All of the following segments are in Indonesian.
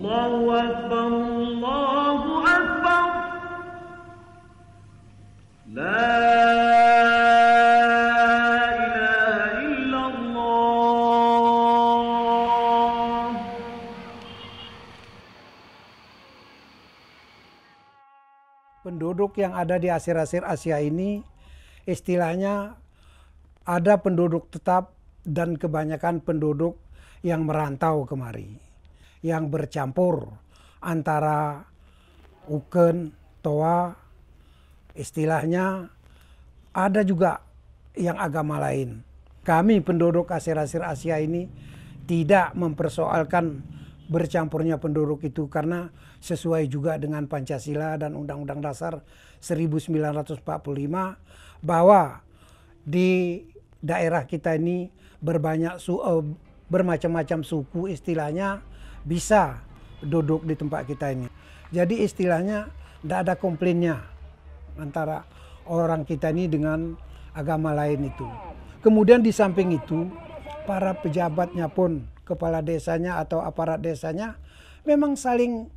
Allahu Akbar, Allahu Akbar. La ilaha illallah. Penduduk yang ada di Asir-Asir Asia ini istilahnya ada penduduk tetap dan kebanyakan penduduk yang merantau kemari, yang bercampur antara Uken, Toa, istilahnya ada juga yang agama lain. Kami penduduk Asir-Asir Asia ini tidak mempersoalkan bercampurnya penduduk itu karena sesuai juga dengan Pancasila dan Undang-Undang Dasar 1945 bahwa di daerah kita ini bermacam-macam suku istilahnya bisa duduk di tempat kita ini. Jadi istilahnya tidak ada komplainnya antara orang kita ini dengan agama lain itu. Kemudian di samping itu para pejabatnya pun, kepala desanya atau aparat desanya memang saling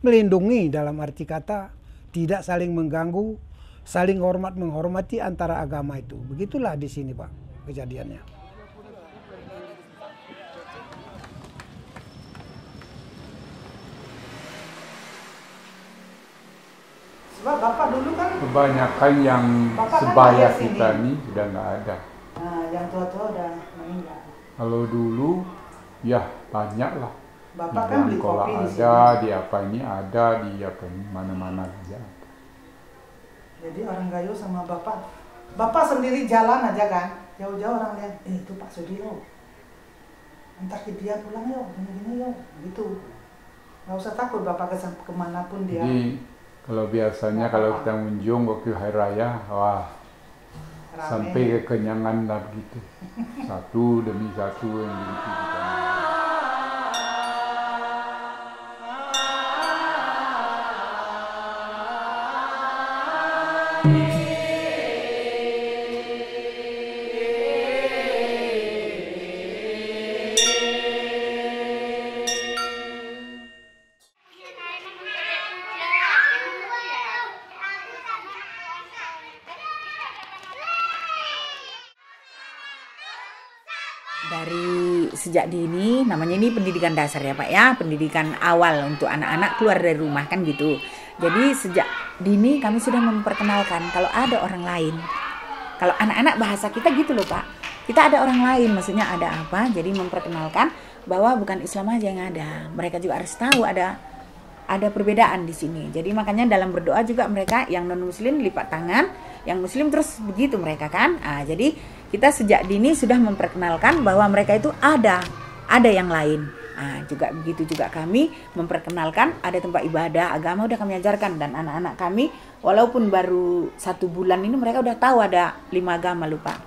melindungi dalam arti kata tidak saling mengganggu, saling hormat menghormati antara agama itu. Begitulah di sini Pak kejadiannya. Sebab Bapak dulu kan kebanyakan yang Bapak sebaya kan kita ini sudah nggak ada. Nah, yang tua-tua udah meninggal. Kalau dulu ya banyak lah. Bapak Di kan beli Bangkola kopi di sini. ada, di apa ini ada, di apa ini mana-mana aja. Jadi orang Gayo sama Bapak sendiri jalan aja kan. Jauh-jauh orang lihat, itu Pak Sudio. Entar dia pulang yuk, gini-gini yuk, gitu. Nggak usah takut Bapak kemanapun dia. Jadi kalau biasanya kalau kita mengunjung waktu hari raya, wah Rame. sampai kekenyangan lah begitu. Satu demi satu yang begitu kita. Dari sejak dini, namanya ini pendidikan dasar ya Pak ya, pendidikan awal untuk anak-anak keluar dari rumah kan gitu. Jadi sejak dini kami sudah memperkenalkan kalau ada orang lain. Kalau anak-anak bahasa kita gitu loh Pak, kita ada orang lain, maksudnya ada apa, jadi memperkenalkan bahwa bukan Islam aja yang ada. Mereka juga harus tahu ada perbedaan di sini. Jadi makanya dalam berdoa juga mereka yang non-muslim lipat tangan, yang muslim terus begitu mereka kan. Jadi kita sejak dini sudah memperkenalkan bahwa mereka itu ada yang lain. Juga begitu juga kami memperkenalkan ada tempat ibadah agama udah kami ajarkan, dan anak-anak kami walaupun baru 1 bulan ini mereka udah tahu ada 5 agama lupa.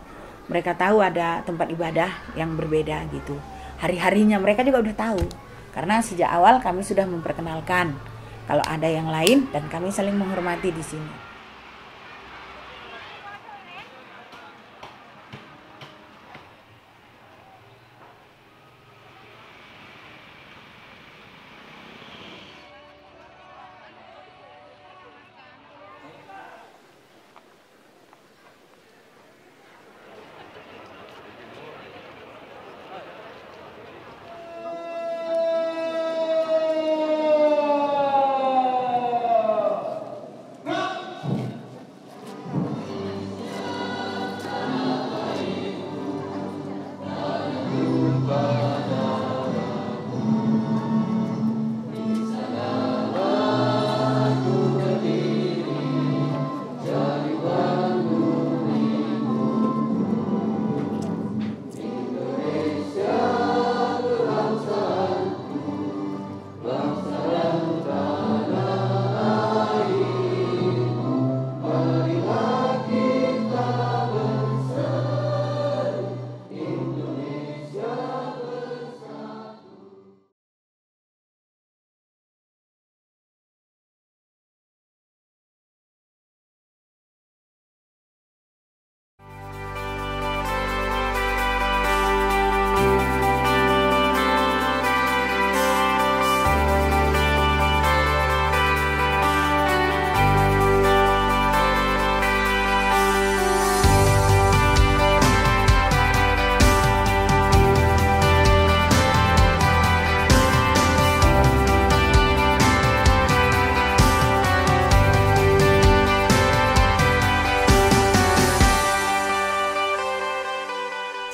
Mereka tahu ada tempat ibadah yang berbeda gitu. Hari-harinya mereka juga udah tahu. Karena sejak awal kami sudah memperkenalkan kalau ada yang lain dan kami saling menghormati di sini.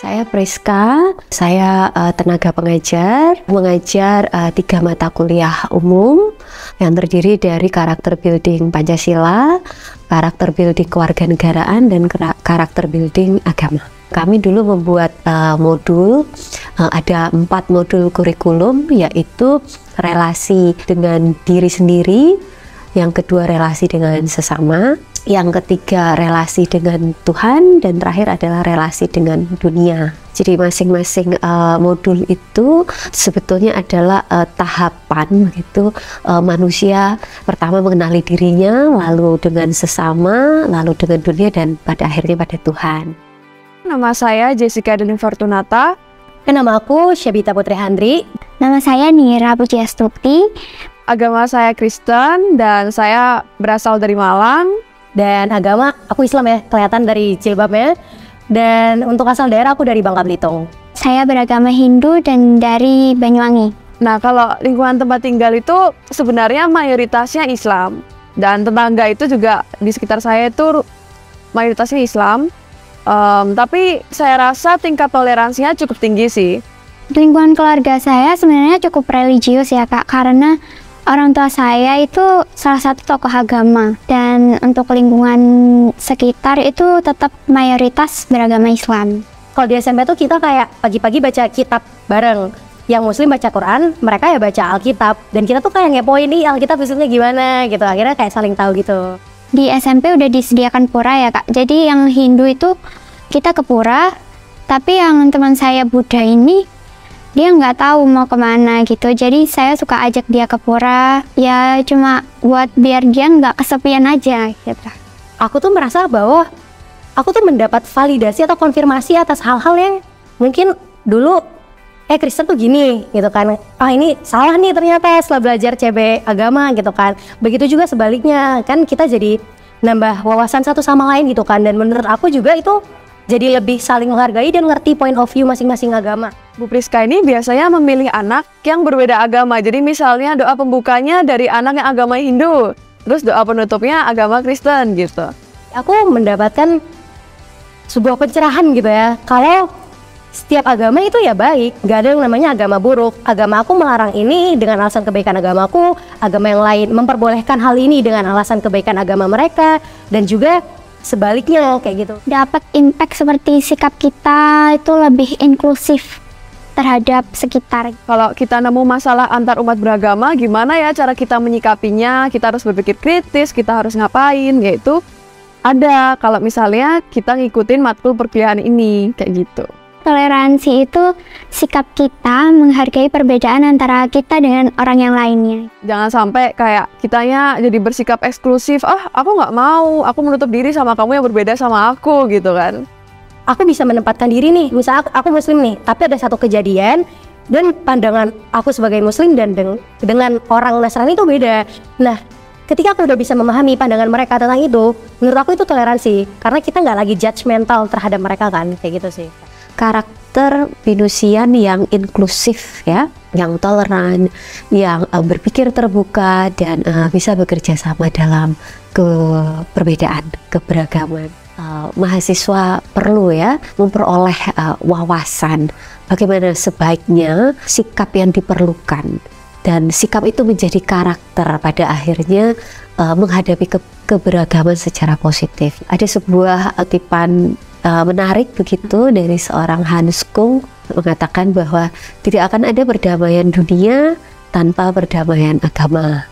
Saya Priska, saya tenaga pengajar, mengajar 3 mata kuliah umum yang terdiri dari karakter building Pancasila, karakter building kewarganegaraan, dan karakter building agama. Kami dulu membuat modul, ada 4 modul kurikulum, yaitu relasi dengan diri sendiri, yang kedua relasi dengan sesama, yang ketiga relasi dengan Tuhan, dan terakhir adalah relasi dengan dunia. Jadi masing-masing modul itu sebetulnya adalah tahapan begitu, manusia pertama mengenali dirinya, lalu dengan sesama, lalu dengan dunia, dan pada akhirnya pada Tuhan. Nama saya Jessica Deni Fortunata. Nama aku Syabita Putri Handri. Nama saya Nira Pujiastuti. Agama saya Kristen dan saya berasal dari Malang. Dan agama aku Islam ya, kelihatan dari jilbabnya. Dan untuk asal daerah aku dari Bangka Belitung. Saya beragama Hindu dan dari Banyuwangi. Nah, kalau lingkungan tempat tinggal itu sebenarnya mayoritasnya Islam. Dan tetangga itu juga di sekitar saya itu mayoritasnya Islam. Tapi saya rasa tingkat toleransinya cukup tinggi sih. Lingkungan keluarga saya sebenarnya cukup religius ya Kak, karena orang tua saya itu salah satu tokoh agama, dan untuk lingkungan sekitar itu tetap mayoritas beragama Islam. Kalau di SMP tuh kita kayak pagi-pagi baca kitab bareng. Yang Muslim baca Quran, mereka ya baca Alkitab. Dan kita tuh kayak ngepoin nih Alkitab isinya gimana gitu. Akhirnya kayak saling tahu gitu. Di SMP udah disediakan pura ya Kak. Jadi yang Hindu itu kita ke pura, tapi yang teman saya Buddha ini dia nggak tahu mau kemana gitu, jadi saya suka ajak dia ke pura, ya cuma buat biar dia nggak kesepian aja gitu. Aku tuh merasa bahwa aku tuh mendapat validasi atau konfirmasi atas hal-hal yang mungkin dulu Kristen tuh gini gitu kan, ini salah nih ternyata setelah belajar CB agama gitu kan. Begitu juga sebaliknya, kan kita jadi nambah wawasan satu sama lain gitu kan. Dan menurut aku juga itu jadi lebih saling menghargai dan ngerti point of view masing-masing agama. Bu Priska ini biasanya memilih anak yang berbeda agama. Jadi misalnya doa pembukanya dari anak yang agama Hindu, terus doa penutupnya agama Kristen gitu. Aku mendapatkan sebuah pencerahan gitu ya, kalau setiap agama itu ya baik, gak ada yang namanya agama buruk. Agama aku melarang ini dengan alasan kebaikan agamaku, agama yang lain memperbolehkan hal ini dengan alasan kebaikan agama mereka, dan juga sebaliknya kayak gitu. Dapat impact seperti sikap kita itu lebih inklusif terhadap sekitar. Kalau kita nemu masalah antar umat beragama, gimana ya cara kita menyikapinya? Kita harus berpikir kritis, kita harus ngapain, yaitu ada kalau misalnya kita ngikutin matkul perkuliahan ini kayak gitu. Toleransi itu sikap kita menghargai perbedaan antara kita dengan orang yang lainnya. Jangan sampai kayak kitanya jadi bersikap eksklusif, aku nggak mau, aku menutup diri sama kamu yang berbeda sama aku gitu kan. Aku bisa menempatkan diri nih, misalnya aku Muslim nih, tapi ada satu kejadian dan pandangan aku sebagai Muslim dan dengan orang Nasrani itu beda. Nah, ketika aku udah bisa memahami pandangan mereka tentang itu, menurut aku itu toleransi, karena kita nggak lagi judgmental terhadap mereka kan, kayak gitu sih. Karakter pinusian yang inklusif ya, yang toleran, yang berpikir terbuka, dan bisa bekerja sama dalam perbedaan, keberagaman. Mahasiswa perlu ya memperoleh wawasan bagaimana sebaiknya sikap yang diperlukan, dan sikap itu menjadi karakter pada akhirnya menghadapi keberagaman secara positif. Ada sebuah kutipan menarik begitu dari seorang Hans Kung, mengatakan bahwa tidak akan ada perdamaian dunia tanpa perdamaian agama.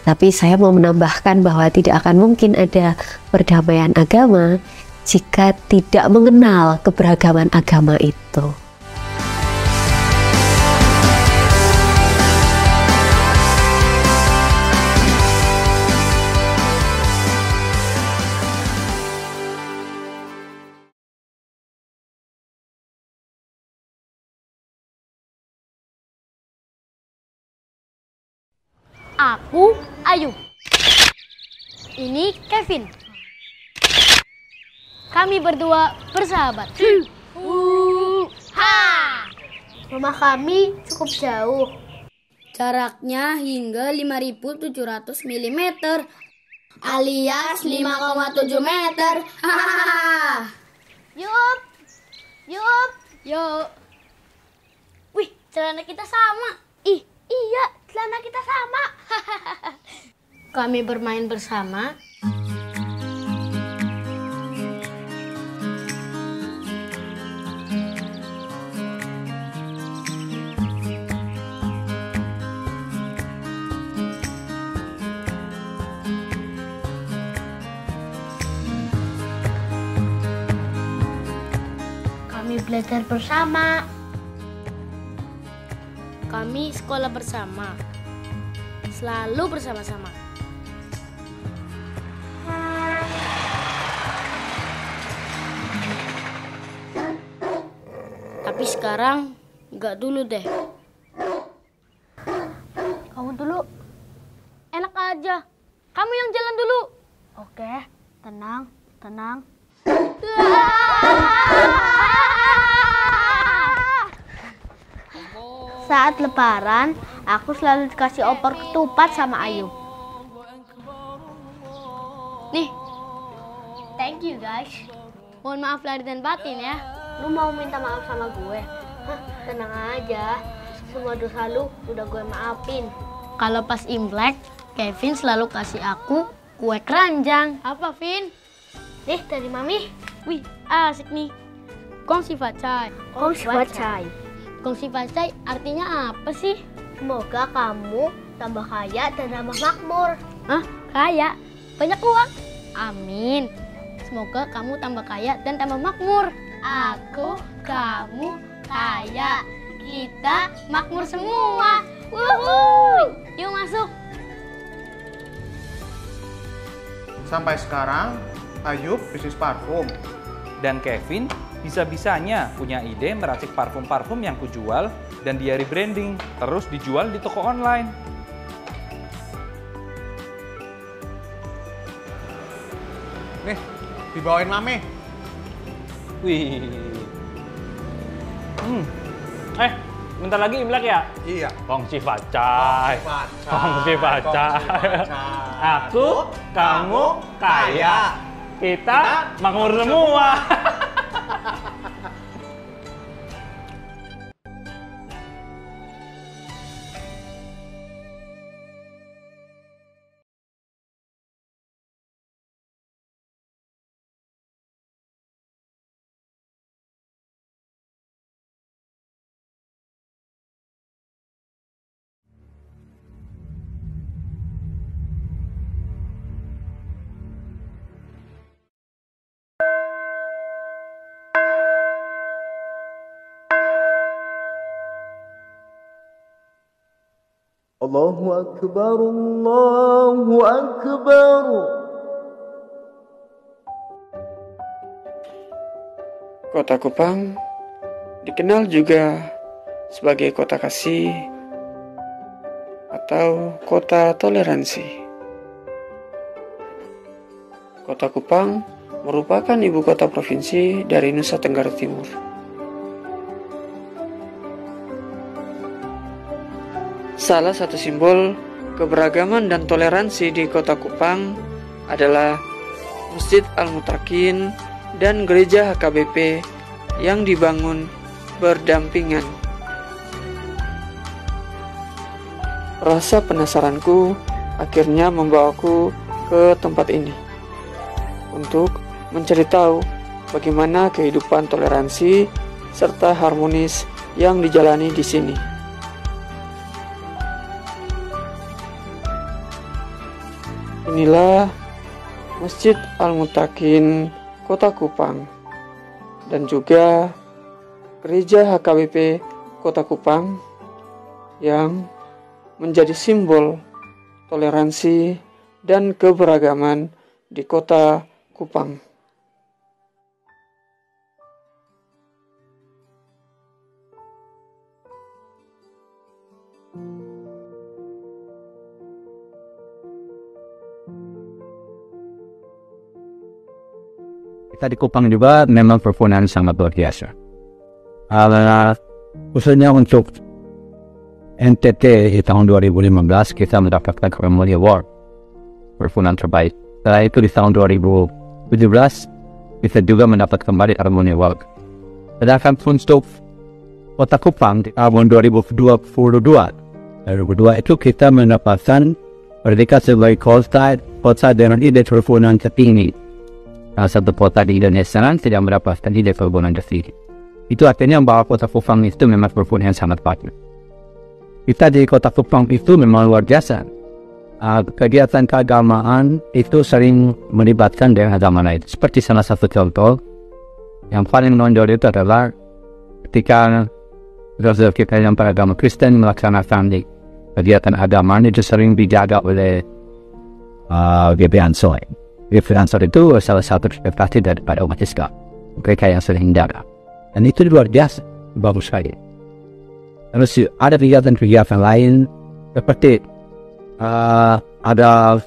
Tapi saya mau menambahkan bahwa tidak akan mungkin ada perdamaian agama jika tidak mengenal keberagaman agama itu. Aku Ayu. Ini Kevin. Kami berdua bersahabat. Rumah kami cukup jauh. Jaraknya hingga 5.700 mm alias 5,7 meter. Yup. Yuk. Wih, celana kita sama. Ih, iya, celana kita sama. Kami bermain bersama. Kami belajar bersama. Kami sekolah bersama. Selalu bersama-sama. Tapi sekarang nggak dulu deh. Kamu dulu. Enak aja. Kamu yang jalan dulu. Oke, tenang, tenang. Saat lebaran, aku selalu dikasih opor ketupat sama Ayub. Nih, thank you guys. Mohon maaf lahir dan batin ya. Lu mau minta maaf sama gue? Hah, tenang aja. Semua dosa lu udah gue maafin. Kalau pas Imlek, Kevin selalu kasih aku kue keranjang. Apa, Vin? Nih, dari Mami. Wih, asik nih. Gongsi Facai. Gongsi Facai. Gongsi Facai artinya apa sih? Semoga kamu tambah kaya dan tambah makmur. Hah? Kaya? Banyak uang? Amin. Semoga kamu tambah kaya dan tambah makmur. Aku, kamu, kaya. Kita makmur semua. Wuhu! Yuk masuk. Sampai sekarang, Ayub bisnis parfum. Dan Kevin bisa-bisanya punya ide meracik parfum-parfum yang kujual dan dia rebranding, terus dijual di toko online. Nih, dibawain Mami. Wih. Bentar lagi Imlek ya? Iya. Gongsi Facai. Gongsi Facai. Aku, kamu, kaya. Kita makmur semua. Allahu Akbar, Allahu Akbar. Kota Kupang dikenal juga sebagai kota kasih atau kota toleransi. Kota Kupang merupakan ibu kota provinsi dari Nusa Tenggara Timur. Salah satu simbol keberagaman dan toleransi di Kota Kupang adalah Masjid Al-Mutakin dan Gereja HKBP yang dibangun berdampingan. Rasa penasaranku akhirnya membawaku ke tempat ini untuk mencari tahu bagaimana kehidupan toleransi serta harmonis yang dijalani di sini. Inilah Masjid Al-Mutakin Kota Kupang dan juga Gereja HKBP Kota Kupang yang menjadi simbol toleransi dan keberagaman di Kota Kupang. Kita di Kupang juga memang perpustakaan sangat luar biasa. Khususnya untuk NTT di tahun 2015 kita mendapatkan Harmony Award perpustakaan terbaik. Setelah itu di tahun 2017 kita juga mendapat kembali Harmony Award. Sedangkan untuk Kota Kupang di tahun 2022 itu kita mendapatkan predikat sebagai kota dengan indeks perhutanan tertinggi. Salah satu kota di Indonesia tidak mendapatkan indeks perhutanan tertinggi. Itu artinya bahwa Kota Kupang itu memang perhutanan yang sangat bagus. Kita di Kota Kupang itu memang luar biasa. Kegiatan keagamaan itu sering melibatkan dengan agama lain. Seperti salah satu contoh yang paling menonjol itu adalah ketika kita yang beragama Kristen melaksanakan kegiatan agama itu sering dijaga oleh GBI Ansor. GBI Ansor itu salah satu representasi daripada umat Islam. Mereka yang sering jaga. Dan itu luar biasa, bagus sekali. Terus ada kegiatan lain seperti ada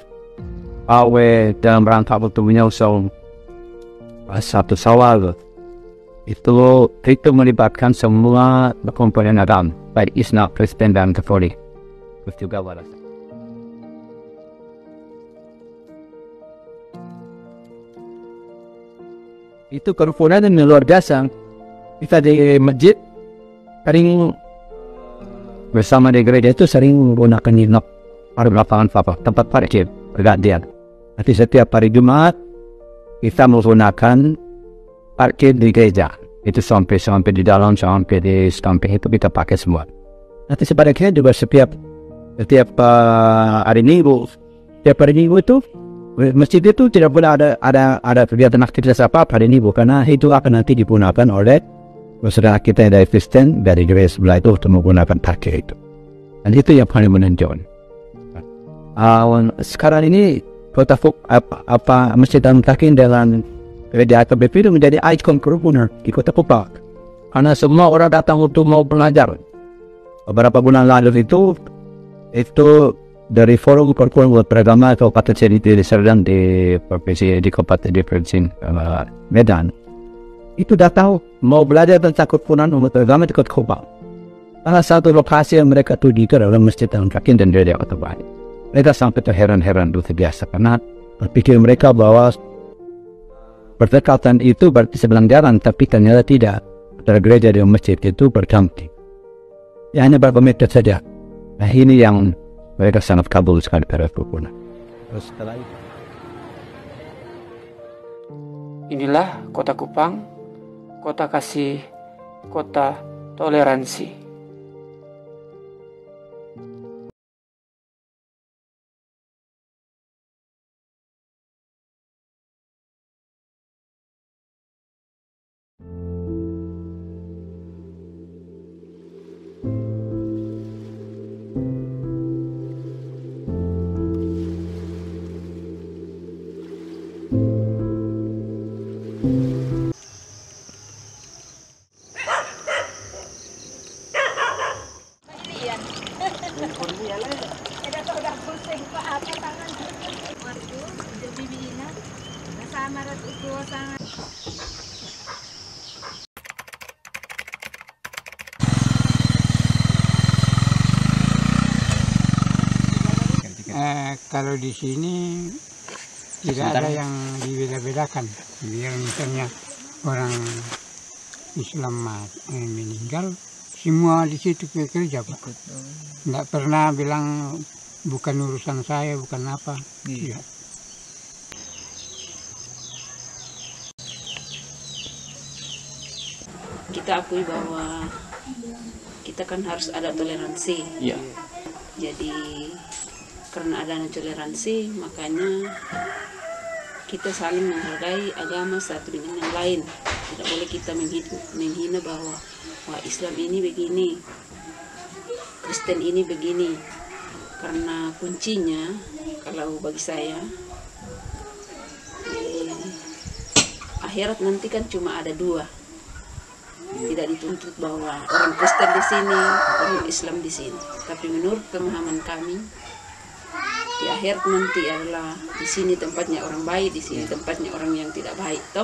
awe dalam rangka untuk menyusul satu Syawal. Itu melibatkan semua komponen agama, baik Islam, Kristen dan Katolik. Terus juga waras. Itu kerukunan yang luar biasa. Kita di masjid sering bersama di gereja itu sering menggunakan nilap pada lapangan tempat parkir bergantian. Nanti setiap hari Jumat kita menggunakan parkir di gereja. Itu sampai di dalam, sampai di samping itu kita pakai semua. Nanti sebaliknya juga setiap hari Minggu itu masjid itu tidak boleh ada kegiatan aktivitas apa hari Minggu, karena itu akan nanti digunakan oleh saudara kita dari Kristen dari gereja sebelah itu untuk menggunakan parkir itu. Dan itu yang paling menonjol. Sekarang ini Kota Masjid Al-Mutakin dalam gereja AKBP itu menjadi ikon kerukunan di Kota Kupang. Karena semua orang datang untuk mau belajar. Beberapa bulan lalu itu dari Forum Kerukunan Beragama Kabupaten Serdang di Provinsi Medan. Itu datang mau belajar tentang kerukunan umat beragama di Kota Kupang. Salah satu lokasi yang mereka tuju adalah Masjid Al-Mutakin dan gereja Kota Kupang. Mereka sampai terheran-heran luar biasa karena berpikir mereka bahwa berdekatan itu berarti sebelah jalan, tapi ternyata tidak. Antara gereja dan masjid itu berdamping. Ya hanya beberapa meter saja. Nah ini yang mereka sangat kabul sekali pada kerukunan. Terus setelah itu. Inilah Kota Kupang, kota kasih, kota toleransi. Kalau di sini tidak ada yang dibeda-bedakan. Biar misalnya orang Islam meninggal, semua di situ bekerja, Pak. Tidak pernah bilang bukan urusan saya, bukan apa. Iya. Kita akui bahwa kita kan harus ada toleransi. Iya. Jadi karena adanya toleransi, makanya kita saling menghargai agama satu dengan yang lain. Tidak boleh kita menghina bahwa wah Islam ini begini, Kristen ini begini. Karena kuncinya, kalau bagi saya, akhirat nanti kan cuma ada dua. Tidak dituntut bahwa orang Kristen di sini, orang Islam di sini. Tapi menurut pemahaman kami, di akhirat nanti adalah di sini tempatnya orang baik, di sini tempatnya orang yang tidak baik, toh.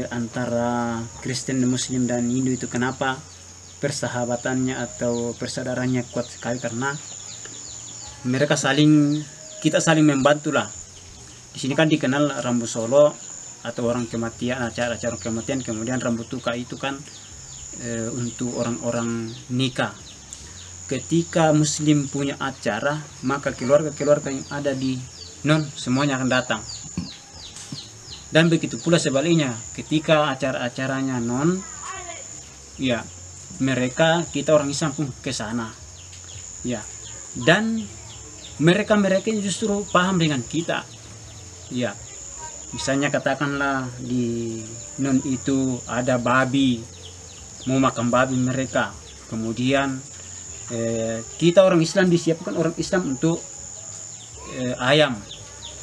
Antara Kristen, Muslim dan Hindu itu kenapa persahabatannya atau persaudaranya kuat sekali? Karena mereka kita saling membantu lah. Di sini kan dikenal Rambu Solo atau orang kematian, acara-acara kematian, kemudian rambut tuka itu kan untuk orang-orang nikah. Ketika muslim punya acara, maka keluarga-keluarga yang ada di non semuanya akan datang. Dan begitu pula sebaliknya, ketika acara-acaranya non, ya mereka, kita orang Islam pun ke sana. Ya. Dan mereka ini justru paham dengan kita. Ya. Misalnya katakanlah di non itu ada babi, mau makan babi mereka. Kemudian kita orang Islam disiapkan orang Islam untuk ayam.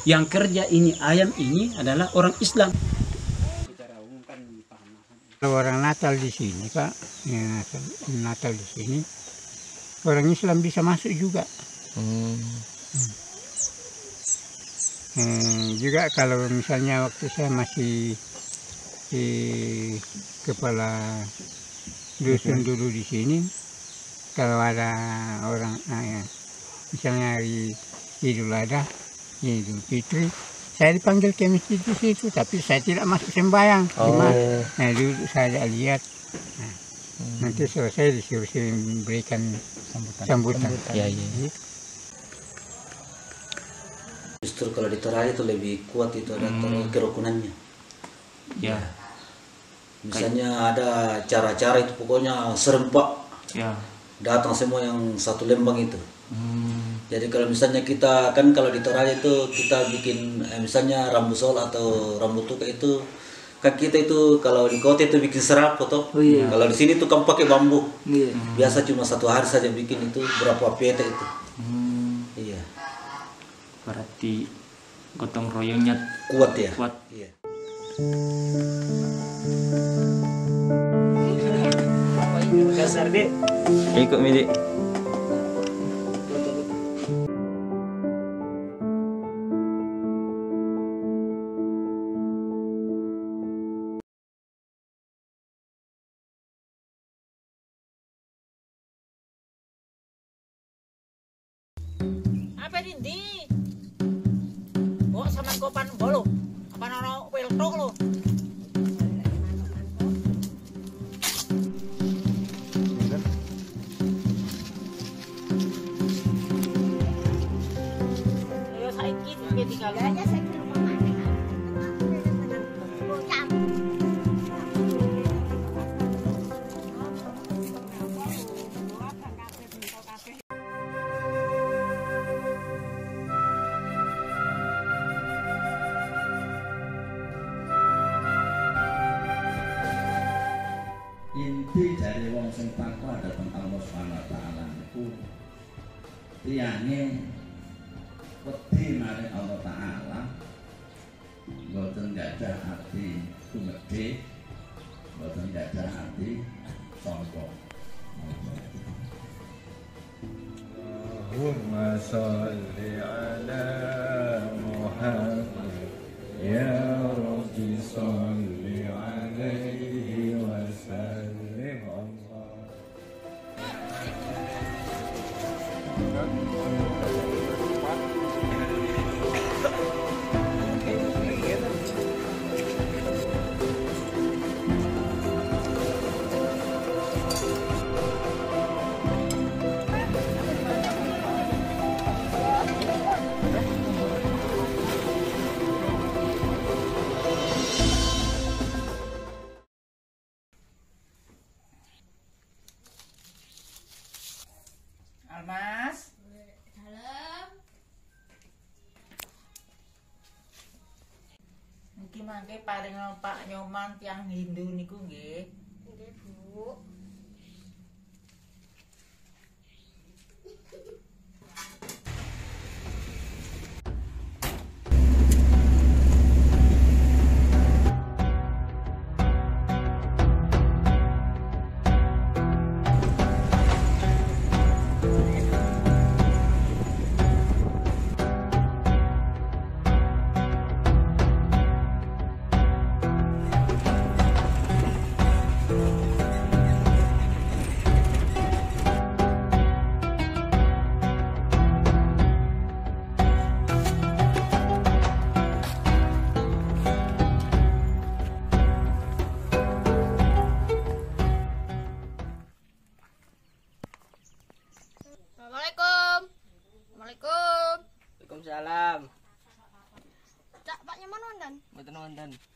Yang kerja ini ayam ini adalah orang Islam. Kalau orang Natal di sini Pak, ya, Natal di sini orang Islam bisa masuk juga. Juga kalau misalnya waktu saya masih di kepala dusun dulu di sini, kalau ada orang misalnya hari Idul Adha, Idul Fitri, saya dipanggil ke masjid di situ, tapi saya tidak masuk sembahyang. Nah, dulu saya lihat, nanti selesai disuruh memberikan sambutan. Ya. Justru kalau di Toraja itu lebih kuat itu ada kerukunannya. Ya. Misalnya ada acara-acara itu pokoknya serempak. Ya. Datang semua yang satu Lembang itu. Jadi kalau misalnya kita kan kalau di Toraja itu kita bikin misalnya rambut sol atau rambut tuka itu kan kita itu kalau di kota itu bikin serapo toh. Kalau di sini tuh kan pakai bambu. Biasa cuma 1 hari saja bikin itu berapa peta itu. Iya. Berarti gotong royongnya kuat ya. Kuat. Iya. Kasar deh. Ikut Midi. Apa ini? Bawa sama kopan bolo. Apa nono weltok lo? Ayo saiki tinggal aja saya ke rumah mana. Inti dari wong sing takwa datang Allah Subhanahu wa taala niku liyane wedi marang Allah taala boten gadah ati tumedhe boten gadah ati sombong. Allahumma sholli ala Muhammad ya Rabbi sholli alaihi wa sallim. Almas. Dalam. Niki mangke paring Pak Nyoman tiang Hindu niku nggih. Nggih, Bu.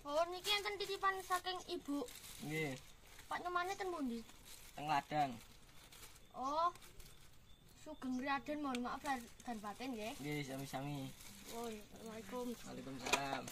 Oh, niki enten titipan saking ibu. Nggih. Pak nyemane ten pundi? Teng ladang. Oh. Sugeng Raden, mohon maaf lahir dan batin nggih. Nggih, sami-sami. Oh, Assalamualaikum. Waalaikumsalam.